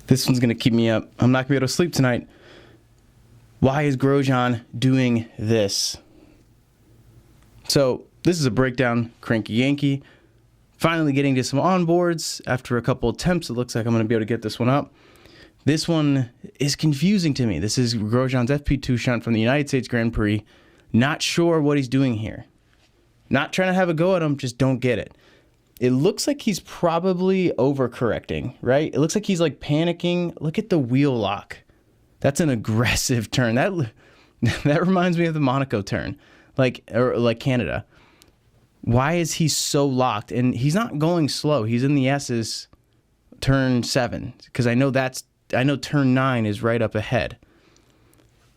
This one's going to keep me up. I'm not going to be able to sleep tonight. Why is Grosjean doing this? So this is a breakdown, cranky Yankee. Finally getting to some onboards. After a couple attempts, it looks like I'm going to be able to get this one up. This one is confusing to me. This is Grosjean's FP2 shunt from the United States Grand Prix. Not sure what he's doing here. Not trying to have a go at him, just don't get it. It looks like he's probably overcorrecting, right? It looks like he's like panicking. Look at the wheel lock. That's an aggressive turn. That reminds me of the Monaco turn, like Canada. Why is he so locked? And he's not going slow. He's in the S's, turn 7, because I know turn 9 is right up ahead.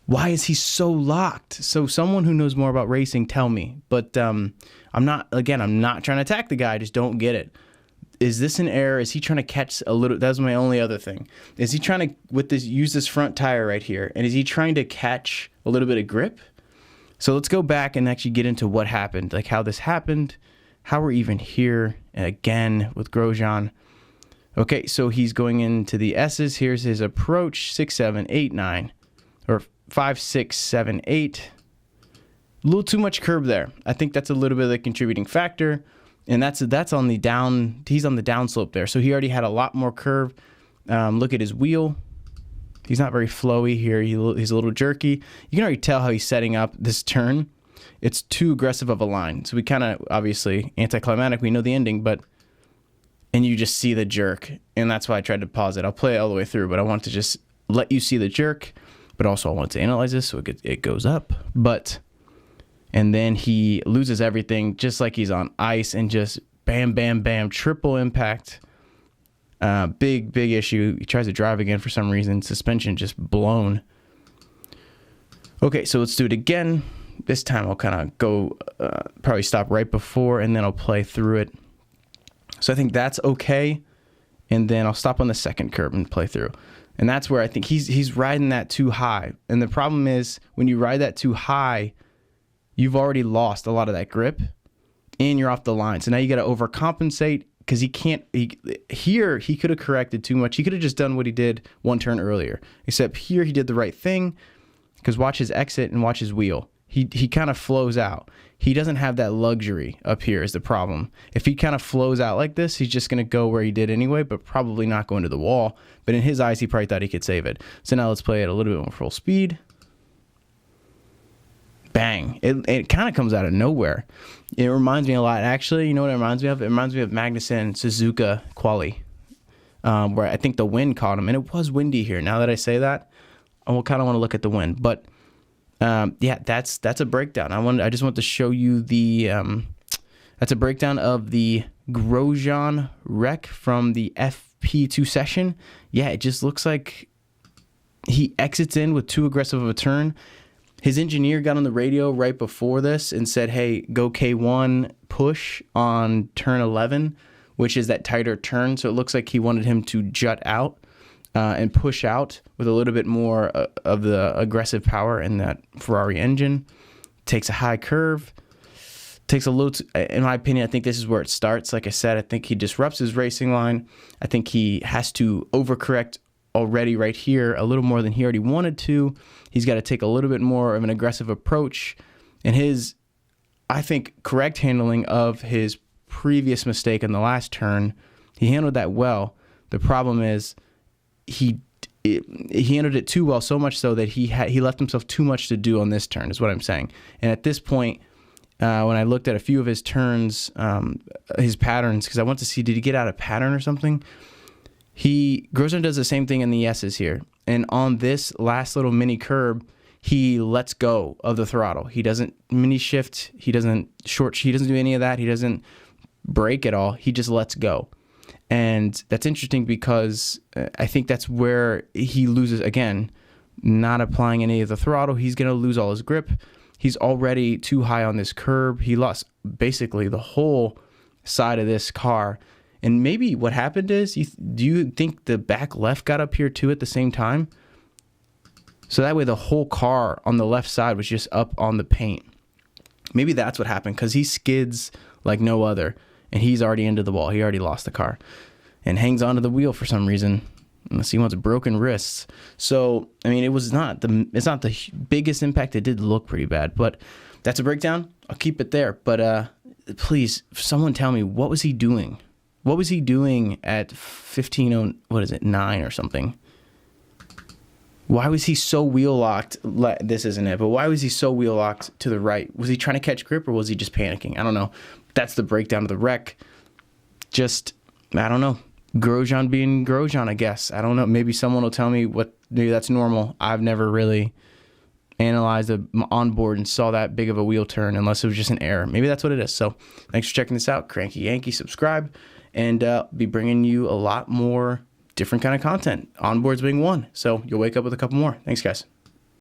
Why is he so locked? So someone who knows more about racing, tell me. But I'm not trying to attack the guy. I just don't get it. Is this an error? Is he trying to catch a little? That's my only other thing. Is he trying to use this front tire right here? And is he trying to catch a little bit of grip? So let's go back and actually get into what happened, like how this happened, how we're even here again with Grosjean. Okay, so he's going into the S's. Here's his approach, 6, 7, 8, 9, or 5, 6, 7, 8. A little too much curb there. I think that's a little bit of the contributing factor, and that's on the down. He's on the downslope there, so he already had a lot more curve. Look at his wheel. He's not very flowy here. He's a little jerky. You can already tell how he's setting up this turn. It's too aggressive of a line, so we kind of obviously anticlimactic. We know the ending, and you just see the jerk, and that's why I tried to pause it. I'll play it all the way through, but I want to just let you see the jerk, but also I want to analyze this so it goes up. And then he loses everything just like he's on ice, and just bam, bam, bam, triple impact. Big issue. He tries to drive again for some reason. Suspension just blown. Okay, so let's do it again. This time I'll kind of go, probably stop right before, and then I'll play through it. So I think that's okay. And then I'll stop on the second curb and play through. And that's where I think he's riding that too high. And the problem is when you ride that too high, you've already lost a lot of that grip and you're off the line. So now you got to overcompensate, because he could have corrected too much. He could have just done what he did one turn earlier, except here he did the right thing, because watch his exit and watch his wheel. He kind of flows out. He doesn't have that luxury up here is the problem. If he kind of flows out like this, he's just going to go where he did anyway, but probably not go into the wall. But in his eyes, he probably thought he could save it. So now let's play it a little bit more full speed. Bang. It kind of comes out of nowhere. It reminds me a lot. Actually, you know what it reminds me of? It reminds me of Magnussen Suzuka quali, where I think the wind caught him. And it was windy here. Now that I say that, I will kind of want to look at the wind. But yeah, that's a breakdown. I just want to show you that's a breakdown of the Grosjean wreck from the FP2 session. Yeah, it just looks like he exits in with too aggressive of a turn. His engineer got on the radio right before this and said, hey, go K1 push on turn 11, which is that tighter turn. So it looks like he wanted him to jut out and push out with a little bit more of the aggressive power in that Ferrari engine. Takes a high curve. Takes a little, in my opinion, I think this is where it starts. Like I said, I think he disrupts his racing line. I think he has to overcorrect already right here a little more than he already wanted to. He's got to take a little bit more of an aggressive approach. And his, I think, correct handling of his previous mistake in the last turn, he handled that well. The problem is he handled it too well, so much so that he left himself too much to do on this turn, is what I'm saying. And at this point, when I looked at a few of his turns, his patterns, because I want to see, did he get out of pattern or something? Grosjean does the same thing in the S's here. And on this last little mini curb, he lets go of the throttle. He doesn't mini shift. He doesn't do any of that. He doesn't brake at all. He just lets go. And that's interesting because I think that's where he loses, again, not applying any of the throttle. He's going to lose all his grip. He's already too high on this curb. He lost basically the whole side of this car. And maybe what happened is, do you think the back left got up here too at the same time? So that way the whole car on the left side was just up on the paint. Maybe that's what happened, because he skids like no other, and he's already into the wall. He already lost the car and hangs onto the wheel for some reason. Unless he wants broken wrists. So, I mean, it's not the biggest impact. It did look pretty bad, but that's a breakdown. I'll keep it there. But please, someone tell me, what was he doing? What was he doing at 9 or something? Why was he so wheel locked? This isn't it, but why was he so wheel locked to the right? Was he trying to catch grip or was he just panicking? I don't know. That's the breakdown of the wreck. Just, I don't know. Grosjean being Grosjean, I guess. I don't know. Maybe someone will tell me maybe that's normal. I've never really analyzed the onboard and saw that big of a wheel turn unless it was just an error. Maybe that's what it is. So thanks for checking this out. Cranky Yankee, subscribe, and be bringing you a lot more different kind of content. Onboards being one. So you'll wake up with a couple more. Thanks, guys.